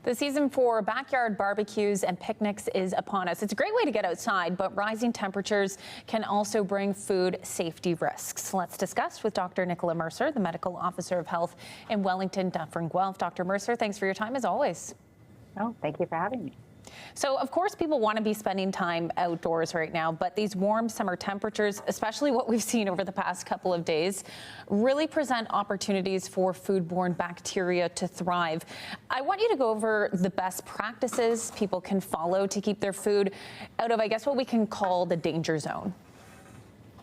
The season for backyard barbecues and picnics is upon us. It's a great way to get outside, but rising temperatures can also bring food safety risks. Let's discuss with Dr. Nicola Mercer, the Medical Officer of Health in Wellington, Dufferin Guelph. Dr. Mercer, thanks for your time as always. Oh, thank you for having me. So, of course, people want to be spending time outdoors right now, but these warm summer temperatures, especially what we've seen over the past couple of days, really present opportunities for foodborne bacteria to thrive. I want you to go over the best practices people can follow to keep their food out of, I guess, what we can call the danger zone.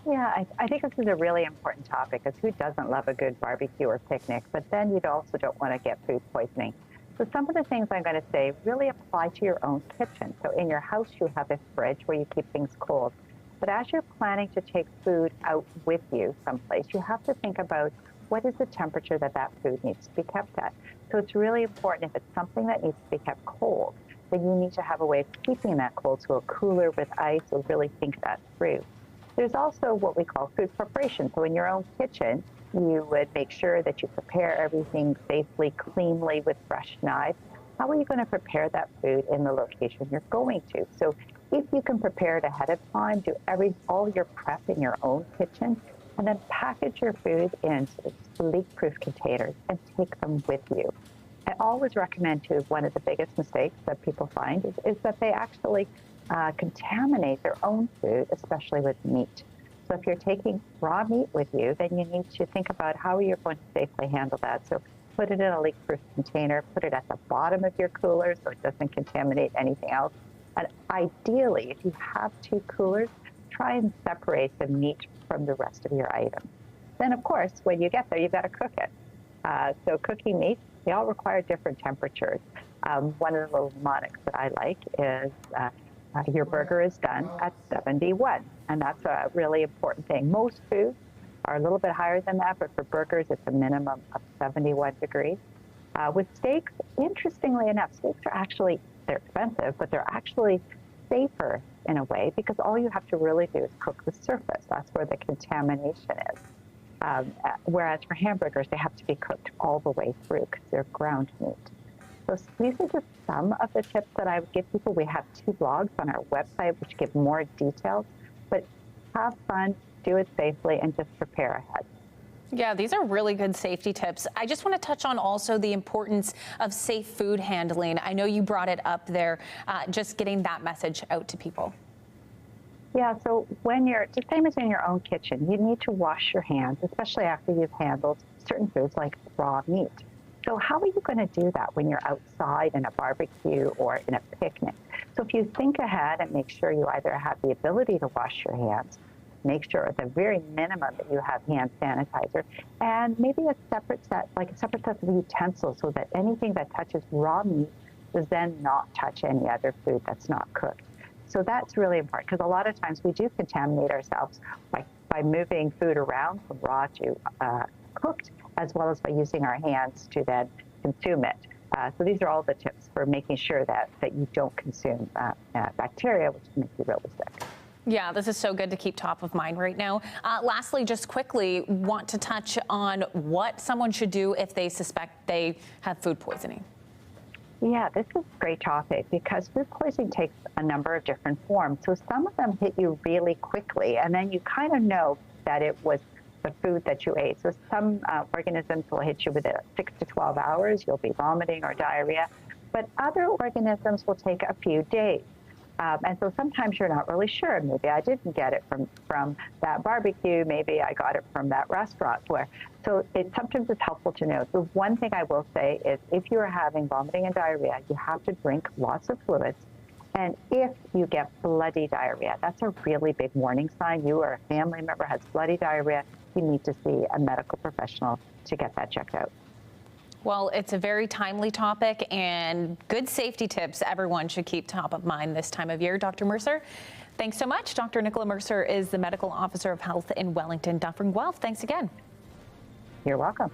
Yeah, I think this is a really important topic, because who doesn't love a good barbecue or picnic? But then you also don't want to get food poisoning. So some of the things I'm going to say really apply to your own kitchen. So in your house, you have a fridge where you keep things cold. But as you're planning to take food out with you someplace, you have to think about what is the temperature that food needs to be kept at. So it's really important, if it's something that needs to be kept cold, then you need to have a way of keeping that cold. So a cooler with ice will really think that through. There's also what we call food preparation. So in your own kitchen, you would make sure that you prepare everything safely, cleanly with fresh knives. How are you going to prepare that food in the location you're going to? So if you can prepare it ahead of time, do all your prep in your own kitchen, and then package your food in leak-proof containers and take them with you. I always recommend, too, one of the biggest mistakes that people find is that they actually contaminate their own food, especially with meat. So if you're taking raw meat with you, then you need to think about how you're going to safely handle that. So put it in a leak-proof container, put it at the bottom of your cooler so it doesn't contaminate anything else. And ideally, if you have two coolers, try and separate the meat from the rest of your items. Then, of course, when you get there, you've got to cook it. So cooking meat, they all require different temperatures. One of the little mnemonics that I like is your burger is done at 71, and that's a really important thing. Most foods are a little bit higher than that, but for burgers, it's a minimum of 71 degrees. With steaks, interestingly enough, steaks are they're expensive, but they're actually safer in a way, because all you have to really do is cook the surface. That's where the contamination is. Whereas for hamburgers, they have to be cooked all the way through because they're ground meat. So these are just some of the tips that I would give people. We have 2 blogs on our website which give more details, but have fun, do it safely, and just prepare ahead. Yeah, these are really good safety tips. I just want to touch on also the importance of safe food handling. I know you brought it up there, just getting that message out to people. Yeah, so when you're, the same as in your own kitchen, you need to wash your hands, especially after you've handled certain foods like raw meat. So how are you going to do that when you're outside in a barbecue or in a picnic? So if you think ahead and make sure you either have the ability to wash your hands, make sure at the very minimum that you have hand sanitizer, and maybe a separate set of utensils, so that anything that touches raw meat does then not touch any other food that's not cooked. So that's really important, because a lot of times we do contaminate ourselves by moving food around from raw to cooked, as well as by using our hands to then consume it. So these are all the tips for making sure that you don't consume bacteria, which can make you really sick. Yeah, this is so good to keep top of mind right now. Lastly, just quickly, want to touch on what someone should do if they suspect they have food poisoning. Yeah, this is a great topic, because food poisoning takes a number of different forms. So some of them hit you really quickly, and then you kind of know that it was the food that you ate. So some organisms will hit you within 6 to 12 hours. You'll be vomiting or diarrhea. But other organisms will take a few days. And so sometimes you're not really sure. Maybe I didn't get it from that barbecue. Maybe I got it from that restaurant. So sometimes it's helpful to know. So one thing I will say is, if you're having vomiting and diarrhea, you have to drink lots of fluids. And if you get bloody diarrhea, that's a really big warning sign. You or a family member has bloody diarrhea. You need to see a medical professional to get that checked out. Well, it's a very timely topic, and good safety tips everyone should keep top of mind this time of year. Dr. Mercer, thanks so much. Dr. Nicola Mercer is the Medical Officer of Health in Wellington, Dufferin Guelph. Thanks again. You're welcome.